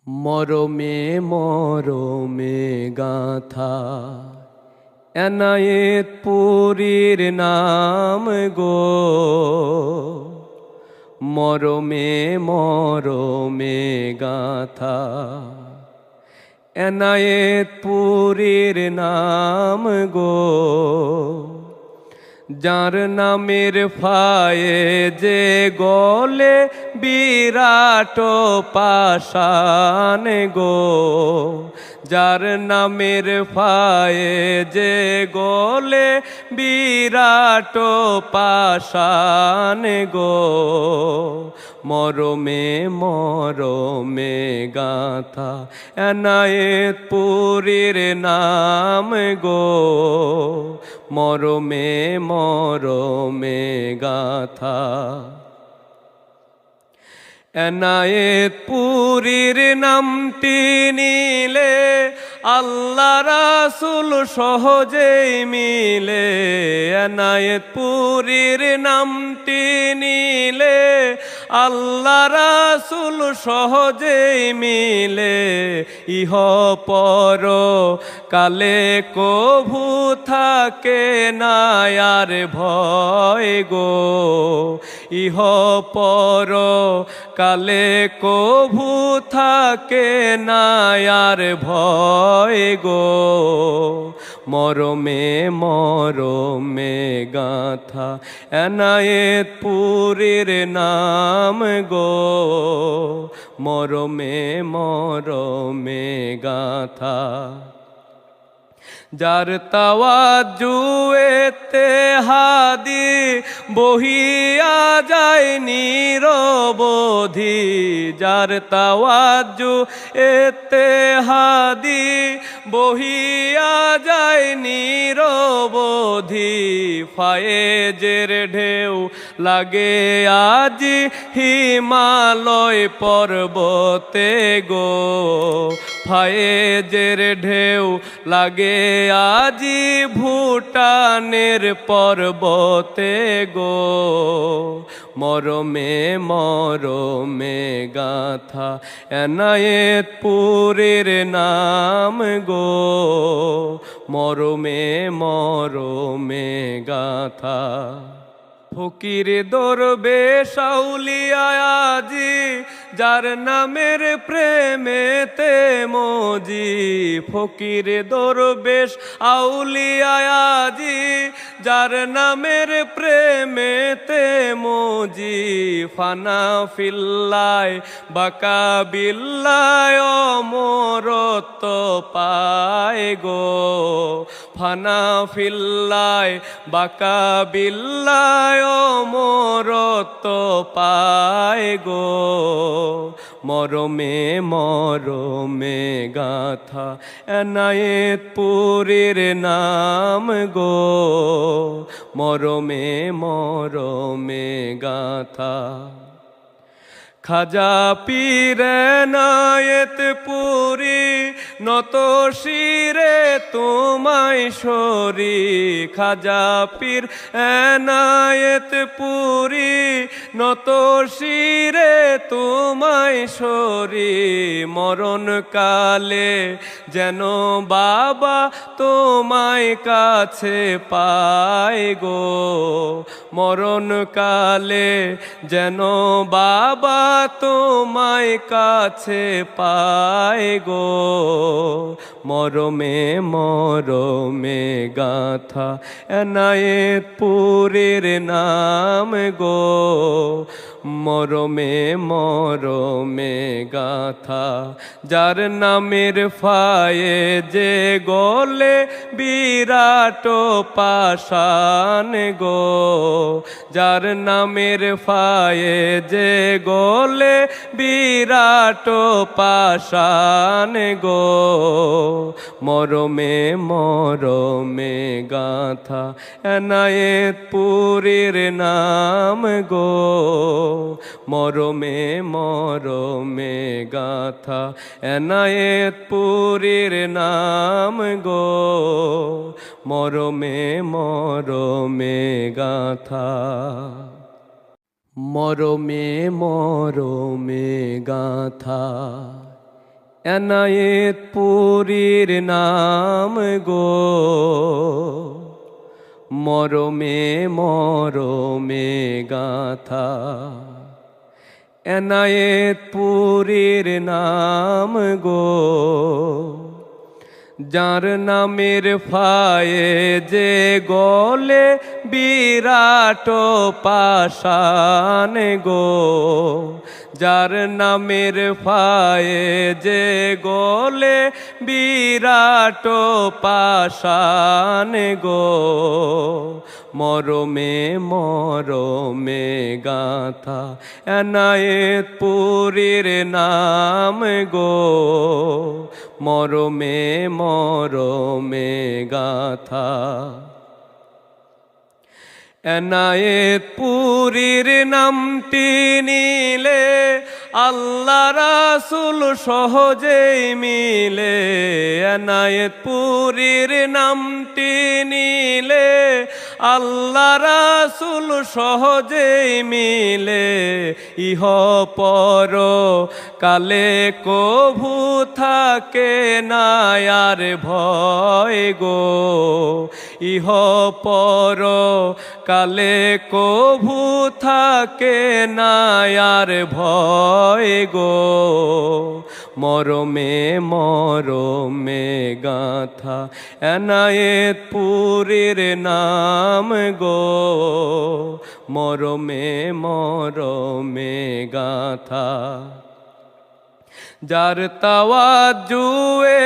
মরমে মরমে গাথা এনায়েত পুরীর নাম গো। মরমে মরমে গাথা এনায়েত পুরীর নাম গো। যার নামের ফায়ে যে গলে বিরাট পাষাণ গো। যার নামের ফায়ে যে গলে বিরাট পাষাণ গো। মরমে মরমে গাথা এনায়েত পুরীর নাম গো। মরমে মরমে গাথা এনায়েত পুরীর নামটি নিলে আল্লাহ রাসূল সহজেই মিলে। এনায়েত পুরীর নামটি নিলে আল্লাহ রাসূল সহজেই মিলে। ইহ পর কালে কভু থাকে না আর ভয় গো। ইহ পর কালে কভু থাকে না আর ভয় গো। মরমে মরমে গাথা এনায়েত পুরীর নাম গো। মরমে মরমে গাথা যার তাওয়াজ্জু ইত্তেহাদি বহিয়া যায় নিরবধি। যার তাওয়াজ্জু ইত্তেহাদি বহিয়া যায় নিরবধি। ফায়েজের ঢেউ লাগে আজি হিমালয় পর্বতে গো। ফায়েজের ঢেউ লাগে আজি ভুটানের পর্বতে গো। মরমে মরমে গাথা এনায়েত পুরীর নাম গো। মরমে মরমে গাথা ফকির দরবেশ আউলিয়া আজি যার নামের প্রেমেতে মজি। ফকির দরবেশ আউলিয়া আজি যার নামের প্রেমেতে মজি। ফানা ফিল্লায় বাকা বিল্লায় অমরত্ব পায় গো। ফানা ফিল্লায় বাকা বিল্লায় অমরত্ব পায় গো। মরমে মরমে গাথা এনায়েত পুরীর নাম গো। মরমে মরমে গাথা খাজা পীর এনায়েত পুরী নত শিরে তোমায় সরি। খাজা পীর এনায়েত পুরী নত শিরে তোমায় সরি। মরণ কালে যেন বাবা তোমায় কাছে পায় গো। মরণ কালে যেন বাবা তোমায় কাছে পায় গো। মরমে মরমে গাথা এনায়েত পুরীর নাম গো। মরমে মরমে গাথা যার নামের ফায়ে যে গলে বিরাট পাষাণ গো। যার নামের ফায়ে যে গলে বিরাট পাষাণ গো। মরমে মরমে গাথা এনায়েত পুরীর নাম গো। মরমে মরমে গাথা এনায়েত পুরীর নাম গো। মরমে মরমে গাথা মরমে মরমে গাথা এনায়েত পুরীর নাম গো, মরমে মরমে গাথা। এনায়েত পুরীর নাম গো, যার নামের ফায়ে যে গলে বিরাট পাষাণ গো, যার নামের ফায়ে যে গলে বিরাট পাষাণ গো, মরমে মরমে গাথা। এনায়েত পুরীর নাম গো, মরমে মরমে গাথা। এনায়েত পুরীর নামটি নিলে আল্লাহ রাসূল সহজেই মিলে। এনায়েত পুরীর নামটি নিলে আল্লাহ রাসূল সহজেই মিলে। ইহ পর কালে কভু থাকে না আর ভয় গো, ইহ পর কালে কভু থাকে না আর ভয় গো, মরমে মরমে গাথা। এনায়েত পুরীর নাম গো, মরমে মরমে গাথা। যার তাওয়াজ্জুতে